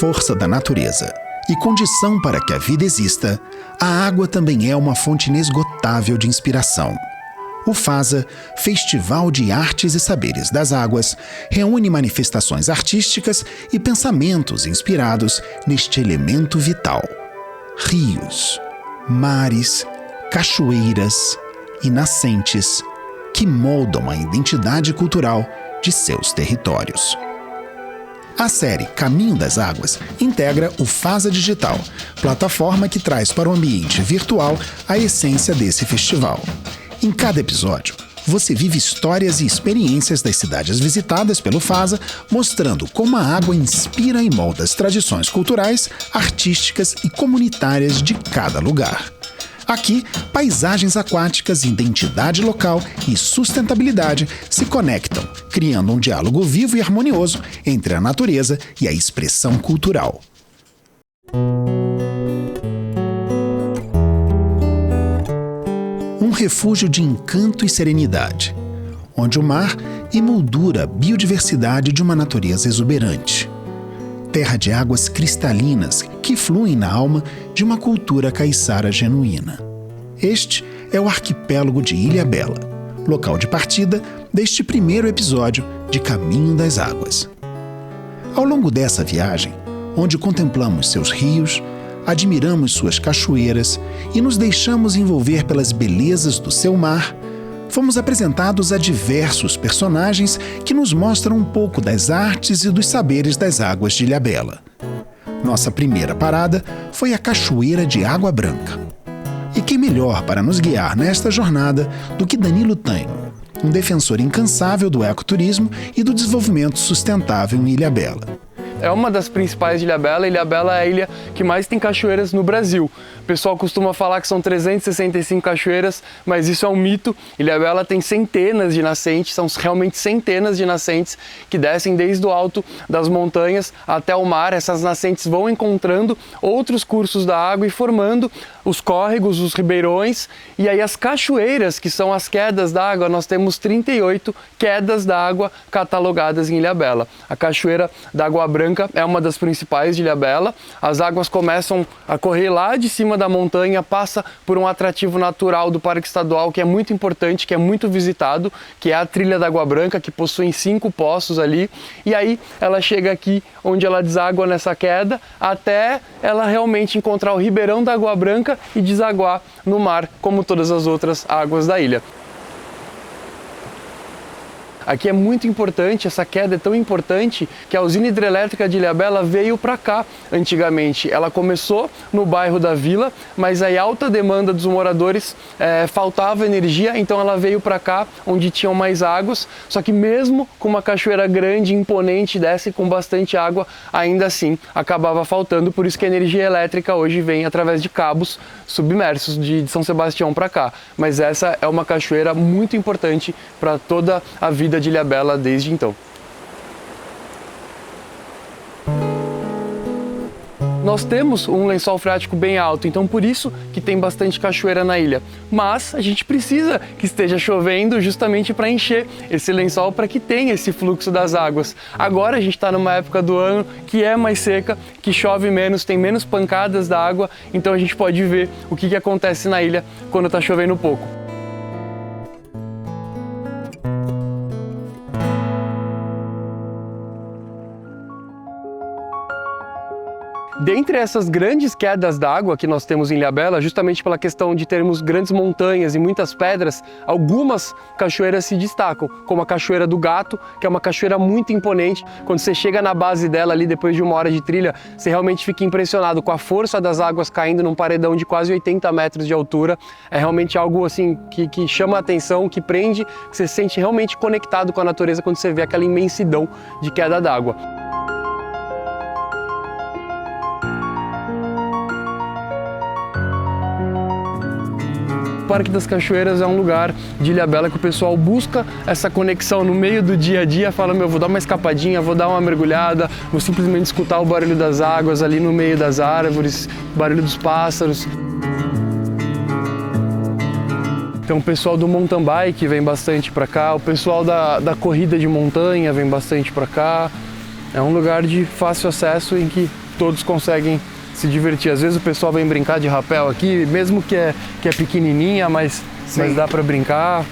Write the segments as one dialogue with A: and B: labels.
A: força da natureza e condição para que a vida exista, a água também é uma fonte inesgotável de inspiração. O FASA, Festival de Artes e Saberes das Águas, reúne manifestações artísticas e pensamentos inspirados neste elemento vital. Rios, mares, cachoeiras e nascentes que moldam a identidade cultural de seus territórios. A série Caminho das Águas integra o FASA Digital, plataforma que traz para o ambiente virtual a essência desse festival. Em cada episódio, você vive histórias e experiências das cidades visitadas pelo FASA, mostrando como a água inspira e molda as tradições culturais, artísticas e comunitárias de cada lugar. Aqui, paisagens aquáticas, identidade local e sustentabilidade se conectam, criando um diálogo vivo e harmonioso entre a natureza e a expressão cultural. Um refúgio de encanto e serenidade, onde o mar emoldura a biodiversidade de uma natureza exuberante. Terra de águas cristalinas que fluem na alma de uma cultura caiçara genuína. Este é o arquipélago de Ilhabela, local de partida deste primeiro episódio de Caminho das Águas. Ao longo dessa viagem, onde contemplamos seus rios, admiramos suas cachoeiras e nos deixamos envolver pelas belezas do seu mar, fomos apresentados a diversos personagens que nos mostram um pouco das artes e dos saberes das águas de Ilhabela. Nossa primeira parada foi a Cachoeira de Água Branca. E quem melhor para nos guiar nesta jornada do que Danilo Tanho, um defensor incansável do ecoturismo e do desenvolvimento sustentável em Ilhabela.
B: É uma das principais de Ilhabela. Ilhabela é a ilha que mais tem cachoeiras no Brasil. O pessoal costuma falar que são 365 cachoeiras, mas isso é um mito. Ilhabela tem centenas de nascentes, são realmente centenas de nascentes que descem desde o alto das montanhas até o mar. Essas nascentes vão encontrando outros cursos da água e formando os córregos, os ribeirões, e aí as cachoeiras, que são as quedas d'água. Nós temos 38 quedas d'água catalogadas em Ilhabela. A Cachoeira da Água Branca é uma das principais de Ilhabela. As águas começam a correr lá de cima da montanha, passa por um atrativo natural do Parque Estadual que é muito importante, que é muito visitado, que é a Trilha da Água Branca, que possui 5 poços ali, e aí ela chega aqui onde ela deságua nessa queda, até ela realmente encontrar o Ribeirão da Água Branca e desaguar no mar, como todas as outras águas da ilha. Aqui é muito importante, essa queda é tão importante que a usina hidrelétrica de Ilhabela veio para cá antigamente. Ela começou no bairro da Vila, mas aí alta demanda dos moradores, faltava energia, então ela veio para cá onde tinham mais águas, só que mesmo com uma cachoeira grande, imponente, desce com bastante água, ainda assim acabava faltando, por isso que a energia elétrica hoje vem através de cabos submersos de São Sebastião para cá. Mas essa é uma cachoeira muito importante para toda a vida de Ilhabela desde então. Nós temos um lençol freático bem alto, então por isso que tem bastante cachoeira na ilha. Mas a gente precisa que esteja chovendo justamente para encher esse lençol, para que tenha esse fluxo das águas. Agora a gente está numa época do ano que é mais seca, que chove menos, tem menos pancadas da água, então a gente pode ver o que acontece na ilha quando está chovendo pouco. Dentre essas grandes quedas d'água que nós temos em Ilhabela, justamente pela questão de termos grandes montanhas e muitas pedras, algumas cachoeiras se destacam, como a Cachoeira do Gato, que é uma cachoeira muito imponente. Quando você chega na base dela ali, depois de 1 hora de trilha, você realmente fica impressionado com a força das águas caindo num paredão de quase 80 metros de altura. É realmente algo assim que chama a atenção, que prende, que você se sente realmente conectado com a natureza quando você vê aquela imensidão de queda d'água. O Parque das Cachoeiras é um lugar de Ilhabela que o pessoal busca essa conexão no meio do dia a dia, fala, vou dar uma escapadinha, vou dar uma mergulhada, vou simplesmente escutar o barulho das águas ali no meio das árvores, barulho dos pássaros. Então o pessoal do mountain bike vem bastante para cá, o pessoal da corrida de montanha vem bastante para cá. É um lugar de fácil acesso em que todos conseguem se divertir. Às vezes o pessoal vem brincar de rapel aqui, mesmo que é pequenininha, mas dá para brincar.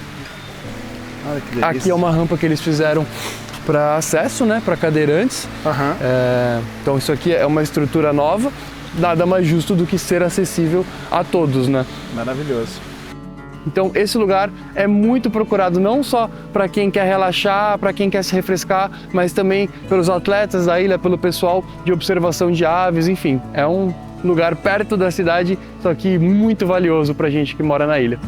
A: Olha que delícia.
B: Aqui é uma rampa que eles fizeram para acesso, né, para cadeirantes. Então isso aqui é uma estrutura nova, nada mais justo do que ser acessível a todos, né?
A: Maravilhoso.
B: Então esse lugar é muito procurado não só para quem quer relaxar, para quem quer se refrescar, mas também pelos atletas da ilha, pelo pessoal de observação de aves, enfim. É um lugar perto da cidade, só que muito valioso para a gente que mora na ilha.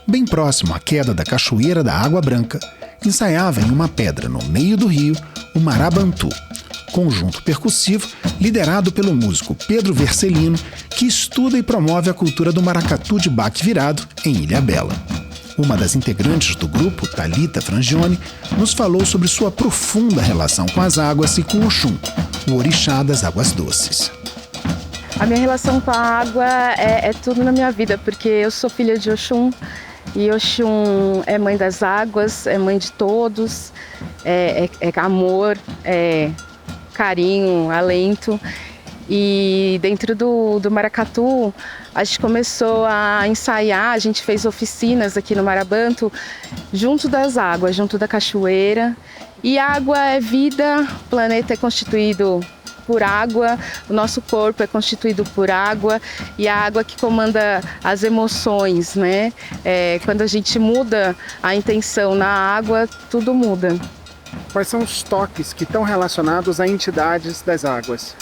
A: Bem próximo à queda da Cachoeira da Água Branca, ensaiava em uma pedra no meio do rio o Marabantu, conjunto percussivo liderado pelo músico Pedro Vercelino, que estuda e promove a cultura do maracatu de baque virado em Ilhabela. Uma das integrantes do grupo, Thalita Frangione, nos falou sobre sua profunda relação com as águas e com Oxum, o orixá das águas doces.
C: A minha relação com a água é tudo na minha vida, porque eu sou filha de Oxum, e Oxum é mãe das águas, é mãe de todos, é amor, é carinho, alento. E dentro do maracatu, a gente começou a ensaiar, a gente fez oficinas aqui no Marabantu, junto das águas, junto da cachoeira. E água é vida, o planeta é constituído por água, o nosso corpo é constituído por água e a água que comanda as emoções, né? Quando a gente muda a intenção na água, tudo muda.
D: Quais são os toques que estão relacionados a entidades das águas?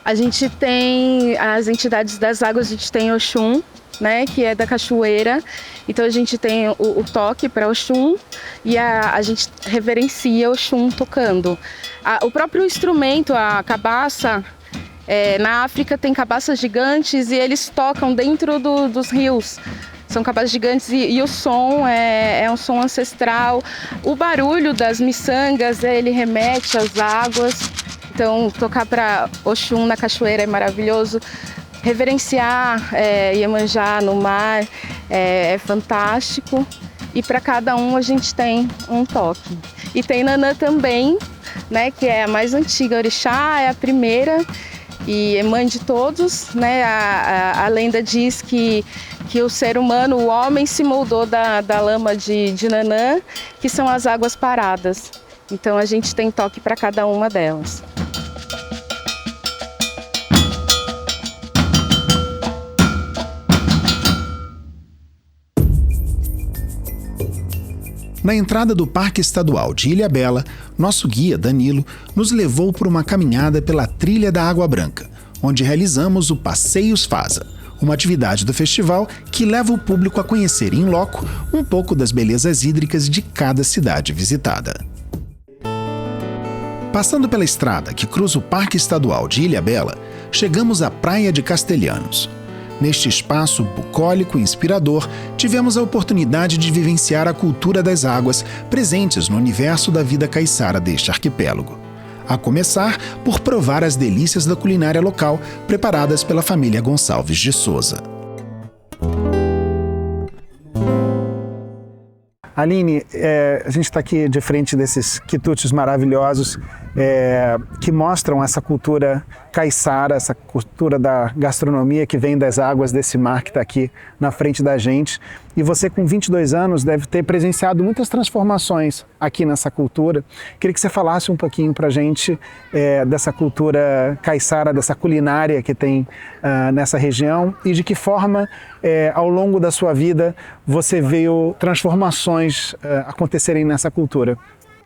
C: A gente tem as entidades das águas, a gente tem Oxum, né, que é da cachoeira. Então a gente tem o toque para Oxum e a gente reverencia Oxum tocando. O próprio instrumento, a cabaça, na África tem cabaças gigantes e eles tocam dentro dos rios. São cabaças gigantes e o som é um som ancestral. O barulho das miçangas, ele remete às águas. Então tocar para Oxum na cachoeira é maravilhoso. Reverenciar Iemanjá no mar é fantástico. E para cada um a gente tem um toque. E tem Nanã também, né, que é a mais antiga orixá, é a primeira e é mãe de todos, né? A lenda diz que o ser humano, o homem, se moldou da lama de Nanã, que são as águas paradas. Então a gente tem toque para cada uma delas.
A: Na entrada do Parque Estadual de Ilhabela, nosso guia, Danilo, nos levou por uma caminhada pela Trilha da Água Branca, onde realizamos o Passeios Fasa, uma atividade do festival que leva o público a conhecer em loco um pouco das belezas hídricas de cada cidade visitada. Passando pela estrada que cruza o Parque Estadual de Ilhabela, chegamos à Praia de Castelhanos. Neste espaço bucólico e inspirador, tivemos a oportunidade de vivenciar a cultura das águas presentes no universo da vida caiçara deste arquipélago. A começar por provar as delícias da culinária local preparadas pela família Gonçalves de Souza.
D: Aline, a gente está aqui de frente desses quitutes maravilhosos que mostram essa cultura caiçara, essa cultura da gastronomia que vem das águas desse mar que está aqui na frente da gente. E você, com 22 anos, deve ter presenciado muitas transformações aqui nessa cultura. Queria que você falasse um pouquinho para a gente dessa cultura caiçara, dessa culinária que tem nessa região e de que forma, ao longo da sua vida, você viu transformações acontecerem nessa cultura.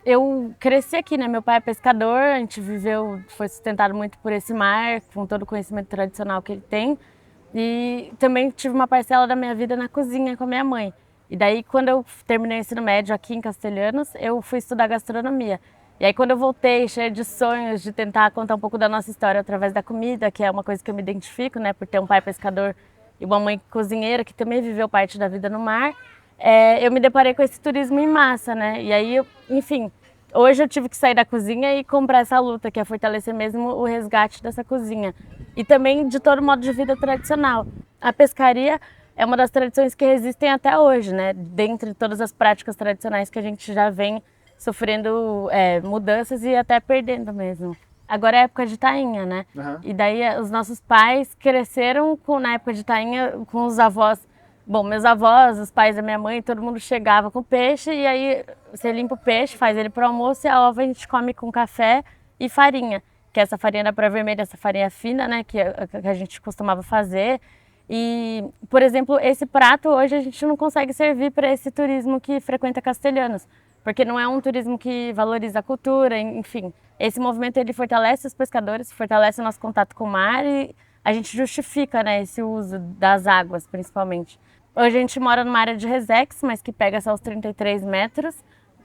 E: Eu cresci aqui, né? Meu pai é pescador, a gente foi sustentado muito por esse mar, com todo o conhecimento tradicional que ele tem. E também tive uma parcela da minha vida na cozinha com a minha mãe. E daí, quando eu terminei o ensino médio aqui em Castelhanos, eu fui estudar gastronomia. E aí, quando eu voltei, cheia de sonhos de tentar contar um pouco da nossa história através da comida, que é uma coisa que eu me identifico, né? Por ter um pai pescador e uma mãe cozinheira que também viveu parte da vida no mar. Eu me deparei com esse turismo em massa, né? E aí, enfim, hoje eu tive que sair da cozinha e comprar essa luta, que é fortalecer mesmo o resgate dessa cozinha. E também de todo modo de vida tradicional. A pescaria é uma das tradições que resistem até hoje, né? Dentre todas as práticas tradicionais que a gente já vem sofrendo mudanças e até perdendo mesmo. Agora é época de tainha, né?
D: Uhum.
E: E daí os nossos pais cresceram na época de tainha com os avós. Bom, meus avós, os pais da minha mãe, todo mundo chegava com peixe e aí você limpa o peixe, faz ele para o almoço e a ova a gente come com café e farinha. Que é essa farinha da praia vermelha, essa farinha fina, né? Que a gente costumava fazer. E, por exemplo, esse prato hoje a gente não consegue servir para esse turismo que frequenta Castelhanos, porque não é um turismo que valoriza a cultura, enfim. Esse movimento ele fortalece os pescadores, fortalece o nosso contato com o mar e a gente justifica, né, esse uso das águas, principalmente. Hoje a gente mora numa área de Resex, mas que pega só os 33 metros,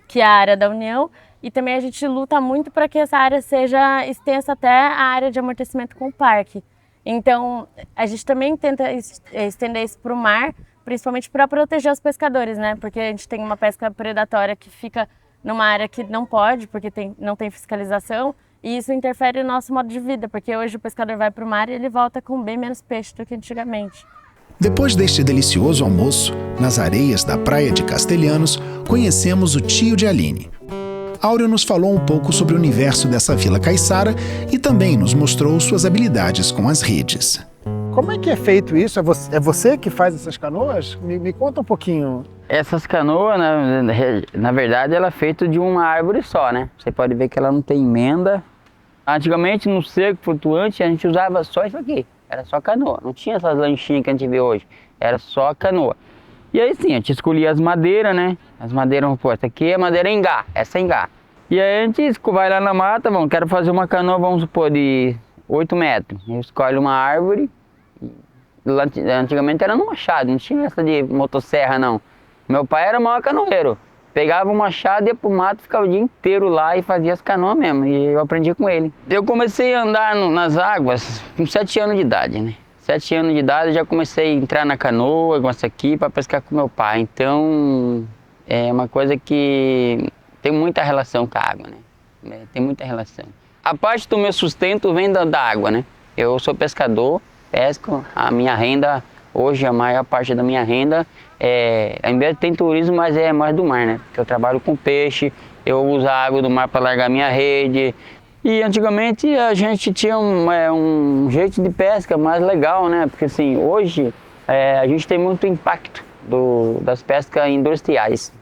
E: que é a área da União, e também a gente luta muito para que essa área seja extensa até a área de amortecimento com o parque. Então, a gente também tenta estender isso para o mar, principalmente para proteger os pescadores, né? Porque a gente tem uma pesca predatória que fica numa área que não pode, porque não tem fiscalização, e isso interfere no nosso modo de vida, porque hoje o pescador vai para o mar e ele volta com bem menos peixe do que antigamente.
A: Depois deste delicioso almoço, nas areias da praia de Castelhanos, conhecemos o tio de Aline. Áureo nos falou um pouco sobre o universo dessa vila caiçara e também nos mostrou suas habilidades com as redes.
D: Como é que é feito isso? É você que faz essas canoas? Me conta um pouquinho.
F: Essas canoas, na verdade, ela é feita de uma árvore só, né? Você pode ver que ela não tem emenda. Antigamente, no cerco flutuante, a gente usava só isso aqui. Era só canoa. Não tinha essas lanchinhas que a gente vê hoje. Era só canoa. E aí sim, a gente escolhia as madeiras, né? As madeiras, pô, essa aqui é madeira engá, essa é engá. E aí a gente vai lá na mata, quero fazer uma canoa, vamos supor, de 8 metros. A gente escolhe uma árvore. Antigamente era no machado, não tinha essa de motosserra, não. Meu pai era o maior canoeiro. Pegava o machado, ia pro mato, ficava o dia inteiro lá e fazia as canoas mesmo. E eu aprendi com ele. Eu comecei a andar nas águas com 7 anos de idade, né? 7 anos de idade eu já comecei a entrar na canoa, com essa aqui, para pescar com meu pai. Então, é uma coisa que tem muita relação com a água, né? Tem muita relação. A parte do meu sustento vem da água, né? Eu sou pescador, pesco, a minha renda, hoje a maior parte da minha renda ainda tem turismo, mas é mais do mar, né? Porque eu trabalho com peixe, eu uso a água do mar para largar minha rede. E antigamente a gente tinha um jeito de pesca mais legal, né? Porque assim, hoje a gente tem muito impacto das pescas industriais.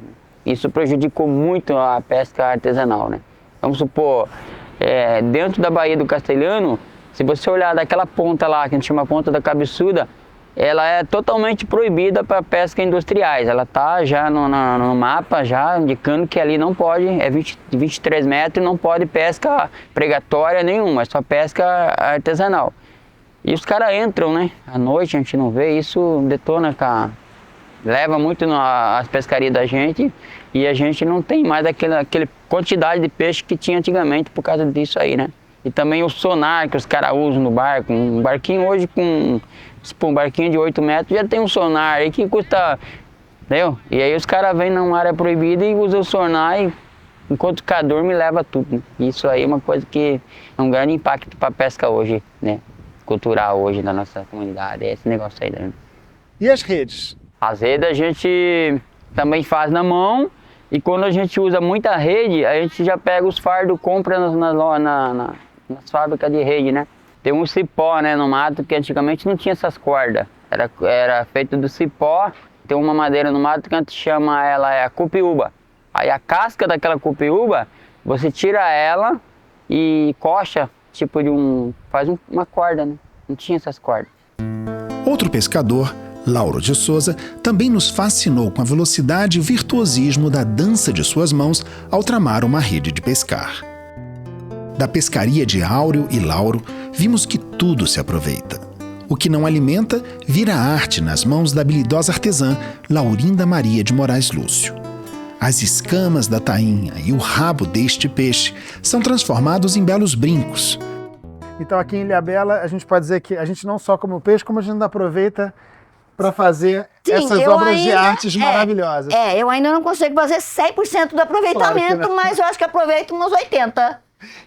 F: Isso prejudicou muito a pesca artesanal, né? Vamos supor, dentro da Baía do Castelhano, se você olhar daquela ponta lá, que a gente chama ponta da Cabeçuda, ela é totalmente proibida para pesca industriais. Ela está já no mapa, já indicando que ali não pode, 23 metros, não pode pesca predatória nenhuma, é só pesca artesanal. E os caras entram, né? À noite a gente não vê, isso detona, leva muito as pescarias da gente e a gente não tem mais aquela quantidade de peixe que tinha antigamente por causa disso aí, né? E também o sonar que os caras usam no barco, um barquinho hoje um barquinho de 8 metros já tem um sonar aí que custa, entendeu? E aí os caras vêm numa área proibida e usam o sonar e enquanto o pescador me leva tudo, né? Isso aí é uma coisa que é um grande impacto para a pesca hoje, né? Cultural hoje da nossa comunidade, é esse negócio aí, né?
D: E as redes?
F: As redes a gente também faz na mão e quando a gente usa muita rede, a gente já pega os fardos, compra nas fábricas de rede, né? Tem um cipó, né, no mato, que antigamente não tinha essas cordas. Era feito do cipó, tem uma madeira no mato que a gente chama a cupiúba. Aí a casca daquela cupiúba, você tira ela e coxa, tipo faz uma corda, né? Não tinha essas cordas.
A: Outro pescador, Lauro de Souza, também nos fascinou com a velocidade e o virtuosismo da dança de suas mãos ao tramar uma rede de pescar. Da pescaria de Áureo e Lauro, vimos que tudo se aproveita. O que não alimenta vira arte nas mãos da habilidosa artesã Laurinda Maria de Moraes Lúcio. As escamas da tainha e o rabo deste peixe são transformados em belos brincos.
D: Então aqui em Ilhabela a gente pode dizer que a gente não só come o peixe, como a gente ainda aproveita para fazer essas obras de artes maravilhosas.
G: Eu ainda não consigo fazer 100% do aproveitamento,
D: Claro que
G: mas eu acho que aproveito uns 80%.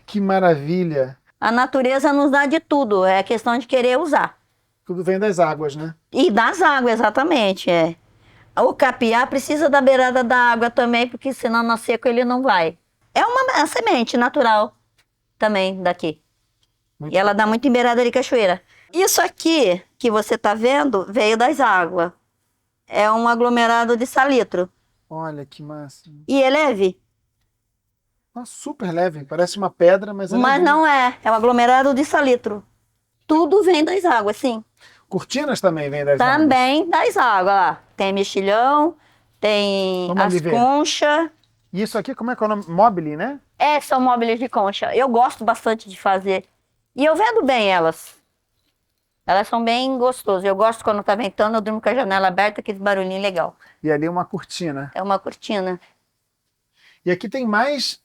D: Que maravilha!
G: A natureza nos dá de tudo, é questão de querer usar.
D: Tudo vem das águas, né?
G: E das águas, exatamente, é. O capiá precisa da beirada da água também, porque senão na seco ele não vai. É uma semente natural também daqui.
D: Muito
G: E ela dá muito em beirada de cachoeira. Isso aqui que você tá vendo veio das águas. É um aglomerado de salitro.
D: Olha que massa.
G: E é leve?
D: Nossa, super leve, parece uma pedra, mas é
G: Mas
D: leve.
G: não é. É um aglomerado de salitro. Tudo vem das águas, sim.
D: Cortinas também vêm das águas.
G: Também das águas lá. Tem mexilhão, tem
D: Vamos ali
G: as
D: ver.
G: conchas.
D: E isso aqui, como é que é o nome? Mobile, né?
G: É, são móveis de concha. Eu gosto bastante de fazer. E eu vendo bem elas. Elas são bem gostosas. Eu gosto quando tá ventando, eu durmo com a janela aberta, aquele barulhinho legal.
D: E ali uma cortina.
G: É uma cortina.
D: E aqui tem mais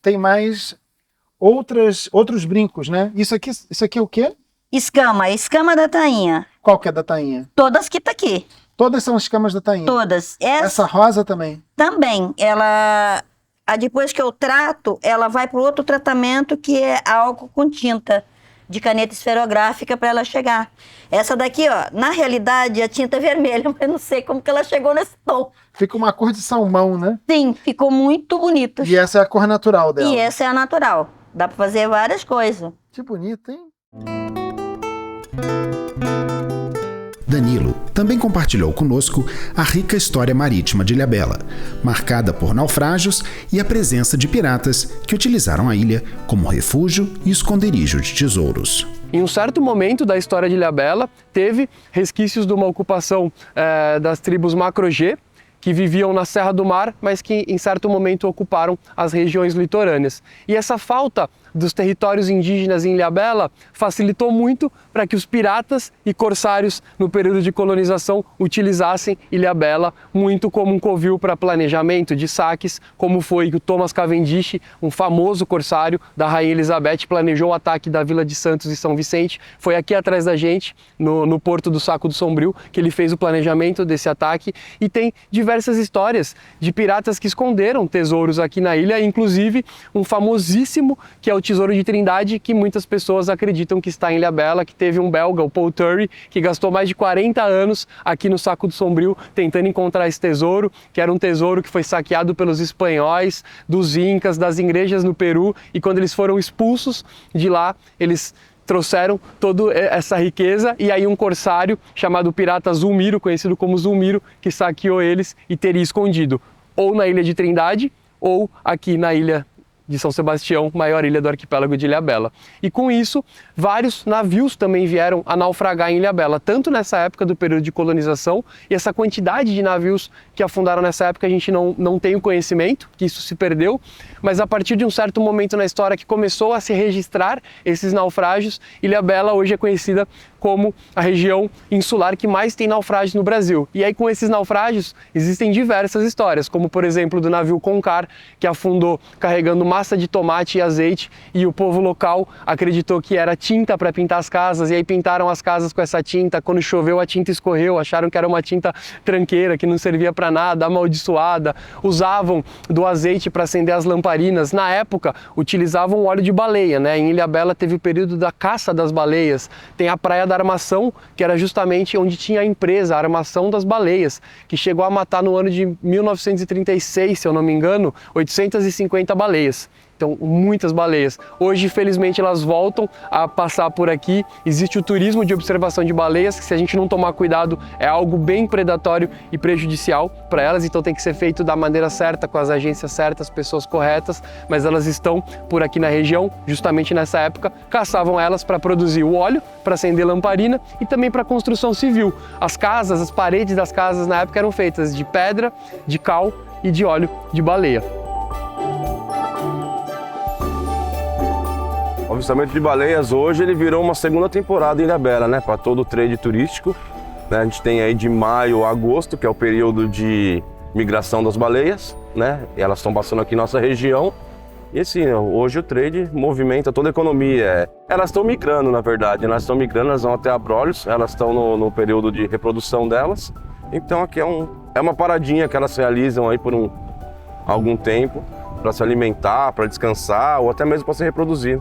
D: outros brincos, né? Isso aqui é o quê?
G: Escama da tainha.
D: Qual que é da tainha?
G: Todas que tá aqui.
D: Todas são escamas da tainha.
G: Todas.
D: Essa rosa também.
G: Também, depois que eu trato, ela vai para outro tratamento que é álcool com tinta de caneta esferográfica para ela chegar. Essa daqui, ó, na realidade a tinta é vermelha, mas não sei como que ela chegou nesse tom.
D: Fica uma cor de salmão, né?
G: Sim, ficou muito bonita.
D: E essa é a cor natural dela.
G: E essa é a natural. Dá para fazer várias coisas.
D: Que bonito, hein?
A: Danilo também compartilhou conosco a rica história marítima de Ilhabela, marcada por naufrágios e a presença de piratas que utilizaram a ilha como refúgio e esconderijo de tesouros.
B: Em um certo momento da história de Ilhabela, teve resquícios de uma ocupação das tribos Macro-G, que viviam na Serra do Mar, mas que em certo momento ocuparam as regiões litorâneas. E essa falta dos territórios indígenas em Ilhabela facilitou muito para que os piratas e corsários, no período de colonização, utilizassem Ilhabela muito como um covil para planejamento de saques, como foi que o Thomas Cavendish, um famoso corsário da Rainha Elizabeth, planejou o ataque da Vila de Santos e São Vicente. Foi aqui atrás da gente, no porto do Saco do Sombrio, que ele fez o planejamento desse ataque. E tem diversas histórias de piratas que esconderam tesouros aqui na ilha, inclusive um famosíssimo, que é o Tesouro de Trindade, que muitas pessoas acreditam que está em Ilhabela, que teve um belga, o Paul Turry, que gastou mais de 40 anos aqui no Saco do Sombrio tentando encontrar esse tesouro, que era um tesouro que foi saqueado pelos espanhóis, dos incas, das igrejas no Peru, e quando eles foram expulsos de lá, eles trouxeram toda essa riqueza, e aí um corsário chamado pirata Zulmiro, conhecido como Zulmiro, que saqueou eles e teria escondido ou na Ilha de Trindade ou aqui na ilha de São Sebastião, maior ilha do arquipélago de Ilhabela. E com isso, vários navios também vieram a naufragar em Ilhabela, tanto nessa época do período de colonização, e essa quantidade de navios que afundaram nessa época a gente não tem o conhecimento, que isso se perdeu, mas a partir de um certo momento na história que começou a se registrar esses naufrágios, Ilhabela hoje é conhecida como a região insular que mais tem naufrágios no Brasil. E aí com esses naufrágios existem diversas histórias, como por exemplo do navio Concar, que afundou carregando massa de tomate e azeite, e o povo local acreditou que era tinta para pintar as casas, e aí pintaram as casas com essa tinta. Quando choveu a tinta escorreu, acharam que era uma tinta tranqueira, que não servia para nada, amaldiçoada. Usavam do azeite para acender as lamparinas. Na época utilizavam óleo de baleia, né? Em Ilhabela teve o período da caça das baleias. Tem a Praia da Armação, que era justamente onde tinha a empresa, a Armação das Baleias, que chegou a matar no ano de 1936, se eu não me engano, 850 baleias. Então, muitas baleias. Hoje, infelizmente, elas voltam a passar por aqui. Existe o turismo de observação de baleias, que se a gente não tomar cuidado, é algo bem predatório e prejudicial para elas. Então, tem que ser feito da maneira certa, com as agências certas, pessoas corretas. Mas elas estão por aqui na região, justamente nessa época. Caçavam elas para produzir o óleo, para acender lamparina e também para construção civil. As casas, as paredes das casas na época eram feitas de pedra, de cal e de óleo de baleia.
H: O avistamento de baleias hoje ele virou uma segunda temporada em Ilhabela, né? Para todo o trade turístico. Né? A gente tem aí de maio a agosto, que é o período de migração das baleias, né? E elas estão passando aqui em nossa região. E assim, hoje o trade movimenta toda a economia. Elas estão migrando, na verdade. Elas estão migrando, elas vão até Abrolhos, elas estão no período de reprodução delas. Então aqui é uma paradinha que elas realizam aí por algum tempo, para se alimentar, para descansar ou até mesmo para se reproduzir.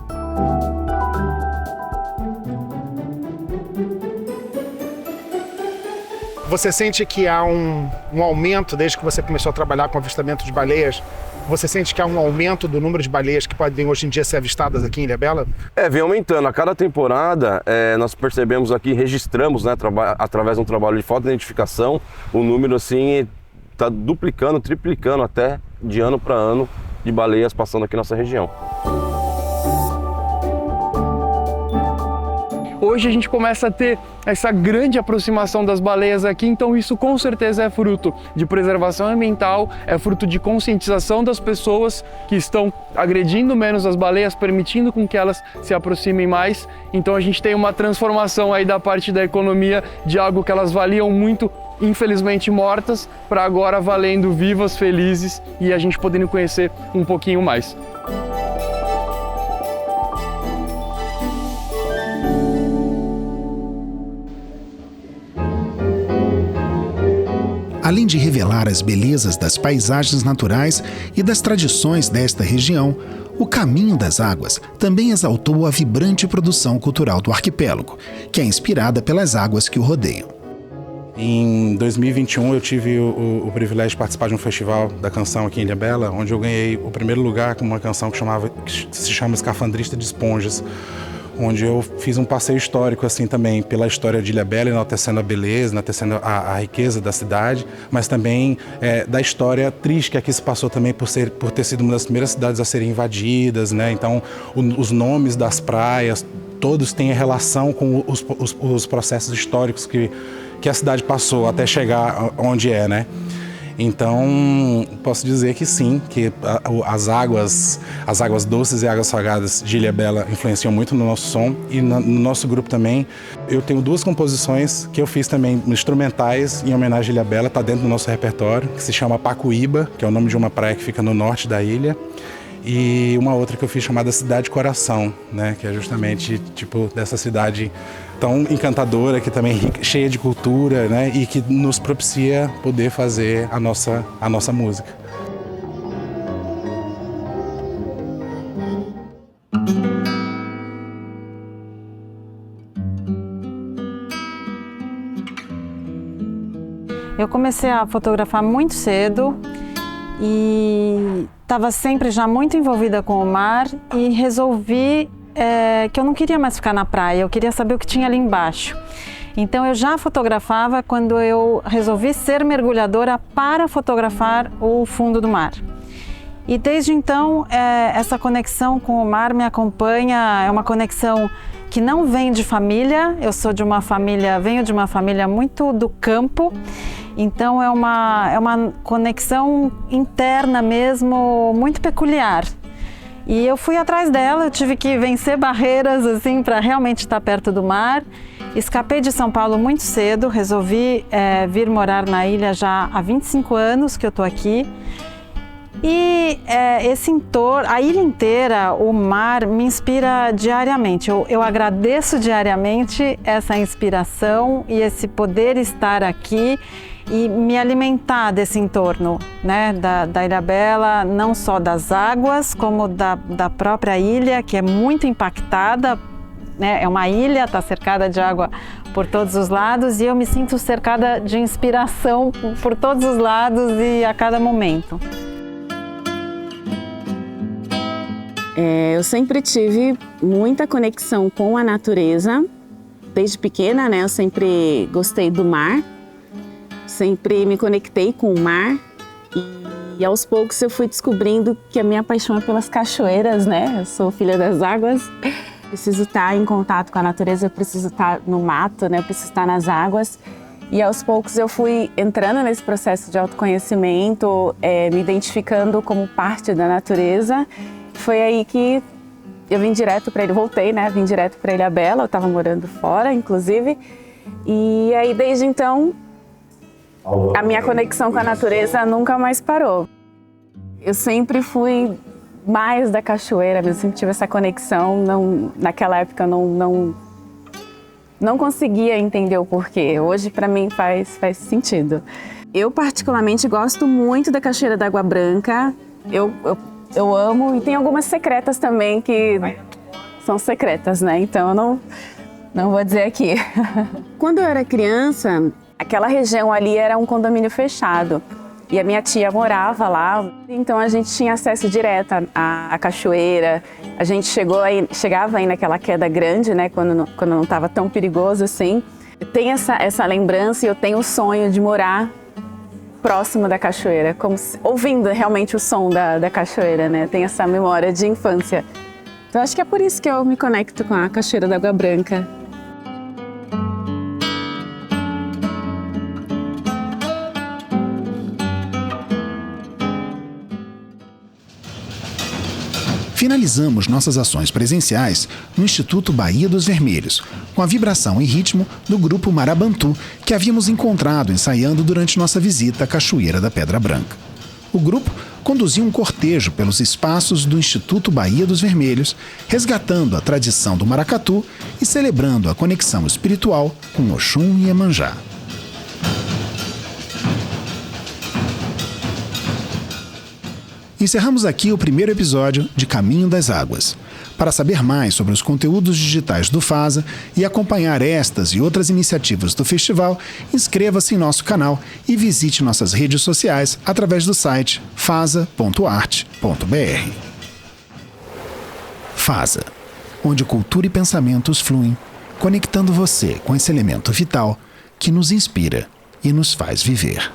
D: Você sente que há um aumento desde que você começou a trabalhar com avistamento de baleias? Você sente que há um aumento do número de baleias que podem hoje em dia ser avistadas aqui em Ilhabela?
H: Vem aumentando. A cada temporada, nós percebemos aqui, registramos, né, através de um trabalho de foto-identificação, o número assim está duplicando, triplicando até de ano para ano de baleias passando aqui na nossa região.
B: Hoje a gente começa a ter essa grande aproximação das baleias aqui, então isso com certeza é fruto de preservação ambiental, é fruto de conscientização das pessoas que estão agredindo menos as baleias, permitindo com que elas se aproximem mais. Então a gente tem uma transformação aí da parte da economia de algo que elas valiam muito, infelizmente mortas, para agora valendo vivas, felizes e a gente podendo conhecer um pouquinho mais.
A: Além de revelar as belezas das paisagens naturais e das tradições desta região, o Caminho das Águas também exaltou a vibrante produção cultural do arquipélago, que é inspirada pelas águas que o rodeiam.
I: Em 2021 eu tive o privilégio de participar de um festival da canção aqui em Ilhabela, onde eu ganhei o primeiro lugar com uma canção que se chama Escafandrista de Esponjas, onde eu fiz um passeio histórico assim também pela história de Ilhabela, enaltecendo a beleza, enaltecendo a riqueza da cidade, mas também da história triste que aqui se passou também por ter sido uma das primeiras cidades a serem invadidas, né? Então os nomes das praias, todos têm relação com os processos históricos que a cidade passou até chegar onde é, né? Então, posso dizer que sim, que as águas doces e águas salgadas de Ilhabela influenciam muito no nosso som e no nosso grupo também. Eu tenho duas composições que eu fiz também instrumentais em homenagem a Ilhabela, está dentro do nosso repertório, que se chama Pacuíba, que é o nome de uma praia que fica no norte da ilha, e uma outra que eu fiz chamada Cidade Coração, né, que é justamente tipo dessa cidade tão encantadora, que também é cheia de cultura, né, e que nos propicia poder fazer a nossa música.
J: Eu comecei a fotografar muito cedo e estava sempre já muito envolvida com o mar e resolvi que eu não queria mais ficar na praia, eu queria saber o que tinha ali embaixo. Então eu já fotografava quando eu resolvi ser mergulhadora para fotografar o fundo do mar. E desde então essa conexão com o mar me acompanha, é uma conexão que não vem de família, eu sou de uma família, venho de uma família muito do campo, então é uma conexão interna mesmo, muito peculiar. E eu fui atrás dela, eu tive que vencer barreiras assim para realmente estar perto do mar. Escapei de São Paulo muito cedo, resolvi vir morar na ilha já há 25 anos que eu estou aqui. E esse entorno, a ilha inteira, o mar, me inspira diariamente. Eu agradeço diariamente essa inspiração e esse poder estar aqui e me alimentar desse entorno, né, da Ilhabela, não só das águas, como da própria ilha, que é muito impactada, né? É uma ilha, está cercada de água por todos os lados e eu me sinto cercada de inspiração por todos os lados e a cada momento.
K: Eu sempre tive muita conexão com a natureza. Desde pequena, né, eu sempre gostei do mar, sempre me conectei com o mar e aos poucos eu fui descobrindo que a minha paixão é pelas cachoeiras, né? Eu sou filha das águas, preciso estar em contato com a natureza, eu preciso estar no mato, né? Eu preciso estar nas águas. E aos poucos eu fui entrando nesse processo de autoconhecimento, me identificando como parte da natureza. Foi aí que eu vim direto para ele, voltei, né? Vim direto para Ilhabela, eu estava morando fora, inclusive. E aí, desde então, a minha conexão com a natureza nunca mais parou. Eu sempre fui mais da cachoeira, eu sempre tive essa conexão. Naquela época, eu não conseguia entender o porquê. Hoje, para mim, faz sentido. Eu, particularmente, gosto muito da Cachoeira da Água Branca. Eu amo, e tem algumas secretas também que são secretas, né? Então eu não vou dizer aqui. Quando eu era criança, Aquela região ali era um condomínio fechado e a minha tia morava lá, então a gente tinha acesso direto à cachoeira. A gente chegava aí naquela queda grande, né, quando não estava tão perigoso assim. Eu tenho essa lembrança e eu tenho o sonho de morar próximo da cachoeira, ouvindo realmente o som da cachoeira, né? Tem essa memória de infância. Então acho que é por isso que eu me conecto com a Cachoeira da Água Branca.
A: Finalizamos nossas ações presenciais no Instituto Baía dos Vermelhos, com a vibração e ritmo do grupo Marabantu, que havíamos encontrado ensaiando durante nossa visita à Cachoeira da Pedra Branca. O grupo conduziu um cortejo pelos espaços do Instituto Baía dos Vermelhos, resgatando a tradição do maracatu e celebrando a conexão espiritual com Oxum e Iemanjá. Encerramos aqui o primeiro episódio de Caminho das Águas. Para saber mais sobre os conteúdos digitais do FASA e acompanhar estas e outras iniciativas do festival, inscreva-se em nosso canal e visite nossas redes sociais através do site fasa.arte.br. FASA, onde cultura e pensamentos fluem, conectando você com esse elemento vital que nos inspira e nos faz viver.